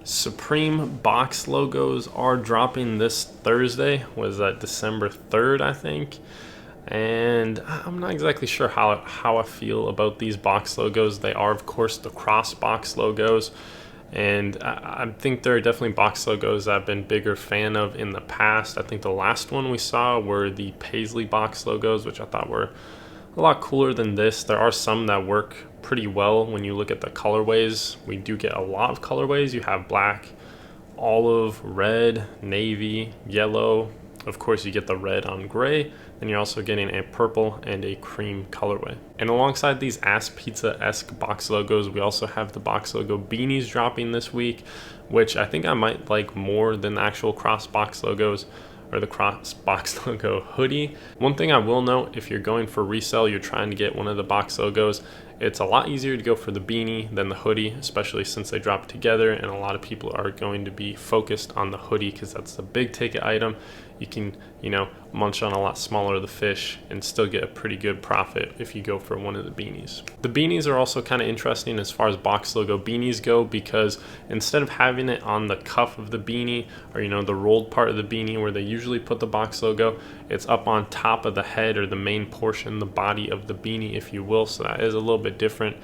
Supreme box logos are dropping this Thursday. Was that December 3rd, I think? And I'm not exactly sure how I feel about these box logos. They are, of course, the cross box logos. And I think there are definitely box logos that I've been bigger fan of in the past. I think the last one we saw were the Paisley box logos, which I thought were a lot cooler than this. There are some that work pretty well when you look at the colorways. We do get a lot of colorways. You have black, olive, red, navy, yellow. Of course, you get the red on gray, and you're also getting a purple and a cream colorway. And alongside these ass pizza-esque box logos, we also have the box logo beanies dropping this week, which I think I might like more than the actual cross box logos or the cross box logo hoodie. One thing I will note, if you're going for resale, you're trying to get one of the box logos, it's a lot easier to go for the beanie than the hoodie, especially since they drop together, and a lot of people are going to be focused on the hoodie because that's the big ticket item. You can, munch on a lot smaller of the fish and still get a pretty good profit if you go for one of the beanies. The beanies are also kind of interesting as far as box logo beanies go, because instead of having it on the cuff of the beanie or the rolled part of the beanie where they usually put the box logo, it's up on top of the head or the main portion, the body of the beanie, if you will. So that is a little bit different.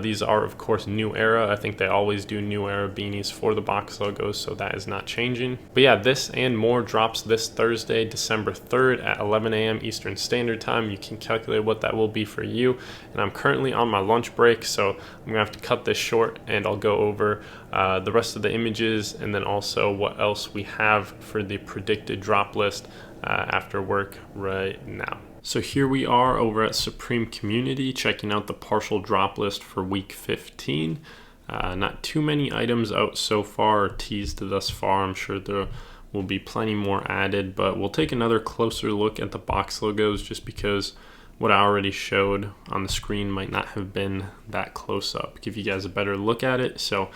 These are, of course, New Era. I think they always do New Era beanies for the box logos, so that is not changing. But yeah, this and more drops this Thursday, December 3rd at 11 a.m. Eastern Standard Time. You can calculate what that will be for you. And I'm currently on my lunch break, so I'm gonna have to cut this short, and I'll go over the rest of the images and then also what else we have for the predicted drop list after work right now. So here we are over at Supreme Community checking out the partial drop list for week 15. Not too many items out so far or teased thus far. I'm sure there will be plenty more added, but we'll take another closer look at the box logos just because what I already showed on the screen might not have been that close up. Give you guys a better look at it. So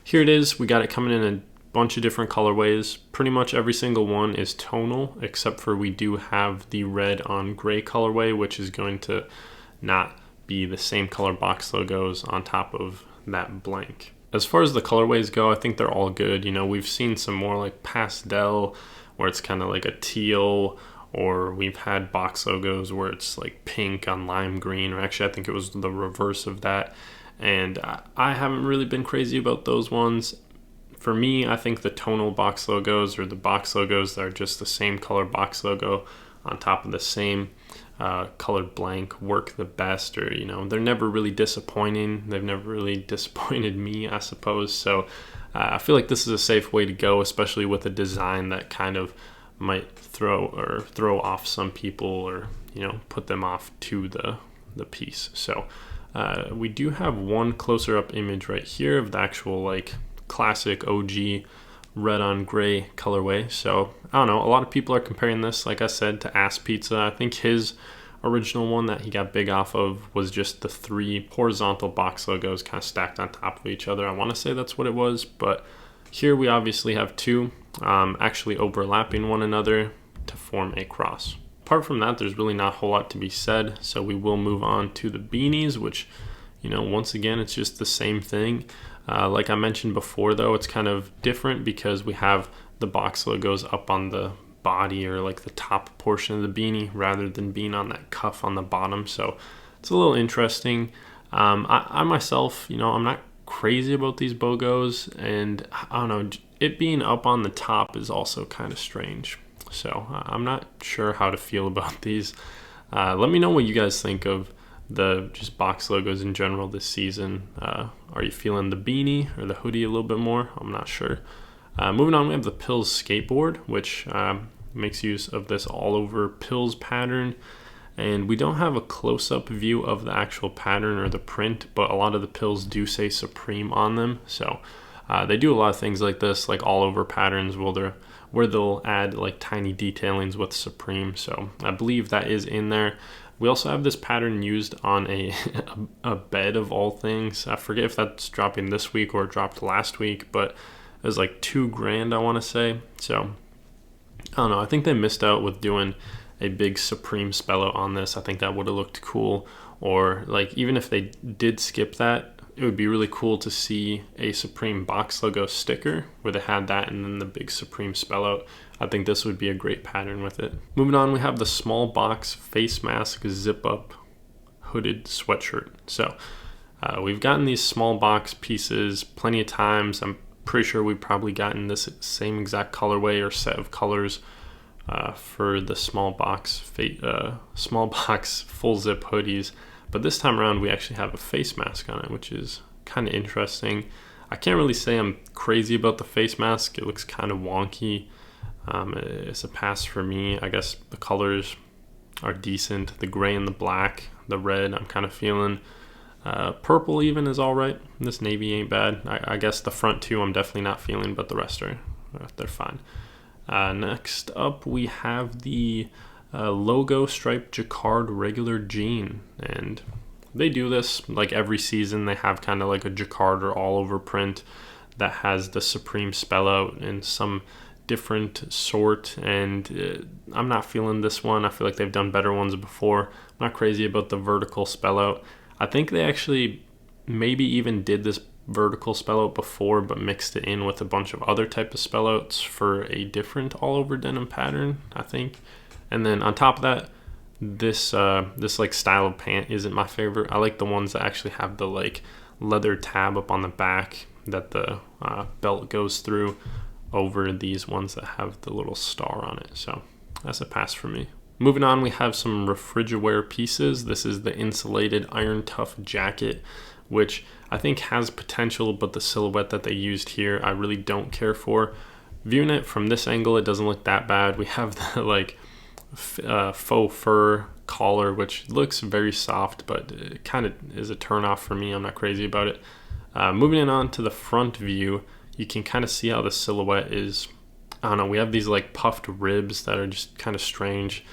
here it is. We got it coming in a bunch of different colorways. Pretty much every single one is tonal, except for we do have the red on gray colorway, which is going to not be the same color box logos on top of that blank. As far as the colorways go, I think they're all good. We've seen some more like pastel where it's kind of like a teal, or we've had box logos where it's like pink on lime green, or actually I think it was the reverse of that. And I haven't really been crazy about those ones. For me, I think the tonal box logos, or the box logos that are just the same color box logo on top of the same colored blank, work the best, or they're never really disappointing. They've never really disappointed me, I suppose. So I feel like this is a safe way to go, especially with a design that kind of might throw off some people, or put them off to the piece. So we do have one closer up image right here of the actual classic OG red on gray colorway. So I don't know, a lot of people are comparing this, like I said, to Ass Pizza. I think his original one that he got big off of was just the 3 horizontal box logos kind of stacked on top of each other. I want to say that's what it was, but here we obviously have 2 actually overlapping one another to form a cross. Apart from that, there's really not a whole lot to be said, so we will move on to the beanies, which once again, it's just the same thing. Like I mentioned before, though, it's kind of different because we have the box logos up on the body, or like the top portion of the beanie, rather than being on that cuff on the bottom. So it's a little interesting. I myself, I'm not crazy about these bogos, and I don't know, it being up on the top is also kind of strange. So I'm not sure how to feel about these. Let me know what you guys think of the just box logos in general this season. Are you feeling the beanie or the hoodie a little bit more? I'm not sure. Moving on, we have the Pills skateboard, which makes use of this all over Pills pattern. And we don't have a close-up view of the actual pattern or the print, but a lot of the Pills do say Supreme on them. So they do a lot of things like this, like all over patterns where they'll add like tiny detailings with Supreme. So I believe that is in there. We also have this pattern used on a bed of all things. I forget if that's dropping this week or it dropped last week, but it was like $2,000, I want to say. So I don't know. I think they missed out with doing a big Supreme spell out on this. I think that would have looked cool. Or like even if they did skip that, it would be really cool to see a Supreme box logo sticker where they had that and then the big Supreme spell out. I think this would be a great pattern with it. Moving on, we have the small box face mask zip up hooded sweatshirt. So we've gotten these small box pieces plenty of times. I'm pretty sure we've probably gotten this same exact colorway or set of colors for the small box full zip hoodies. But this time around, we actually have a face mask on it, which is kind of interesting. I can't really say I'm crazy about the face mask. It looks kind of wonky. It's a pass for me. I guess the colors are decent. The gray and the black, the red, I'm kind of feeling. Purple even is all right. This navy ain't bad. I guess the front two I'm definitely not feeling, but the rest they're fine. Next up, we have the Logo striped Jacquard regular jean, and they do this like every season. They have kind of like a Jacquard or all over print that has the Supreme spell out in some different sort, and I'm not feeling this one. I feel like they've done better ones before. I'm not crazy about the vertical spell out. I think they actually maybe even did this vertical spell out before but mixed it in with a bunch of other type of spell outs for a different all over denim pattern, I think. And then on top of that, this like style of pant isn't my favorite. I like the ones that actually have the like leather tab up on the back that the belt goes through over these ones that have the little star on it. So that's a pass for me. Moving on, we have some refrigerator pieces. This is the Insulated Iron Tough jacket, which I think has potential, but the silhouette that they used here, I really don't care for. Viewing it from this angle, it doesn't look that bad. We have the like faux fur collar, which looks very soft, but it kind of is a turn off for me. I'm not crazy about it. Moving it on to the front view, you can kind of see how the silhouette is. I don't know, we have these like puffed ribs that are just kind of strange.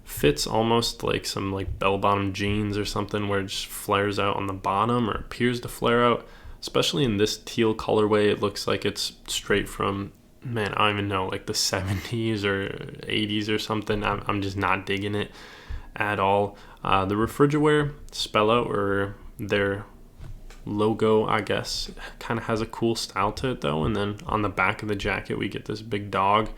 Fits almost like some like bell-bottom jeans or something, where it just flares out on the bottom or appears to flare out. Especially in this teal colorway, it looks like it's straight from, man, I don't even know, like the 70s or 80s or something. I'm just not digging it at all. The refrigerator spell out, or their logo, I guess, kind of has a cool style to it though. And then on the back of the jacket, we get this big dog.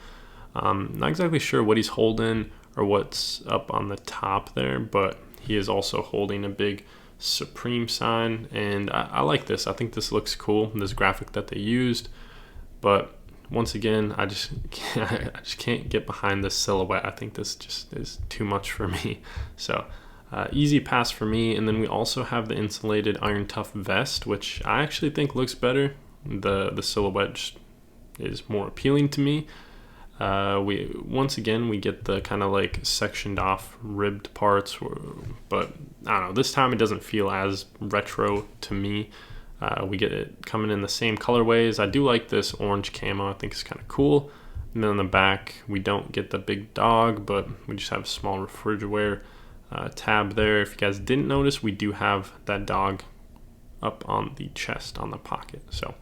Not exactly sure what he's holding or what's up on the top there, but he is also holding a big Supreme sign, and I like this. I think this looks cool, this graphic that they used, but once again, I just can't get behind this silhouette. I think this just is too much for me. So easy pass for me. And then we also have the Insulated Iron Tough vest, which I actually think looks better. The silhouette just is more appealing to me. Once again we get the kind of like sectioned off ribbed parts, but I don't know, this time it doesn't feel as retro to me. We get it coming in the same colorways. I do like this orange camo. I think it's kind of cool. And then on the back, we don't get the big dog, but we just have a small refrigerator tab there. If you guys didn't notice, we do have that dog up on the chest, on the pocket. So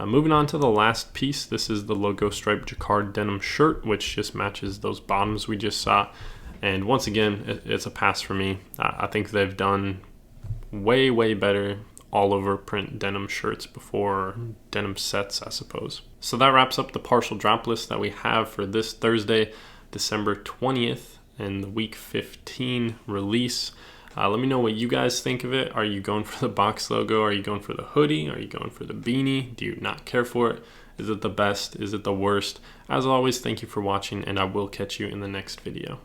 moving on to the last piece, this is the Logo striped Jacquard denim shirt, which just matches those bottoms we just saw. And once again, it's a pass for me. I think they've done way better all over print denim shirts before, denim sets, I suppose. So that wraps up the partial drop list that we have for this Thursday, December 20th, and the week 15 release. Let me know what you guys think of it. Are you going for the box logo? Are you going for the hoodie? Are you going for the beanie? Do you not care for it? Is it the best? Is it the worst? As always, thank you for watching, and I will catch you in the next video.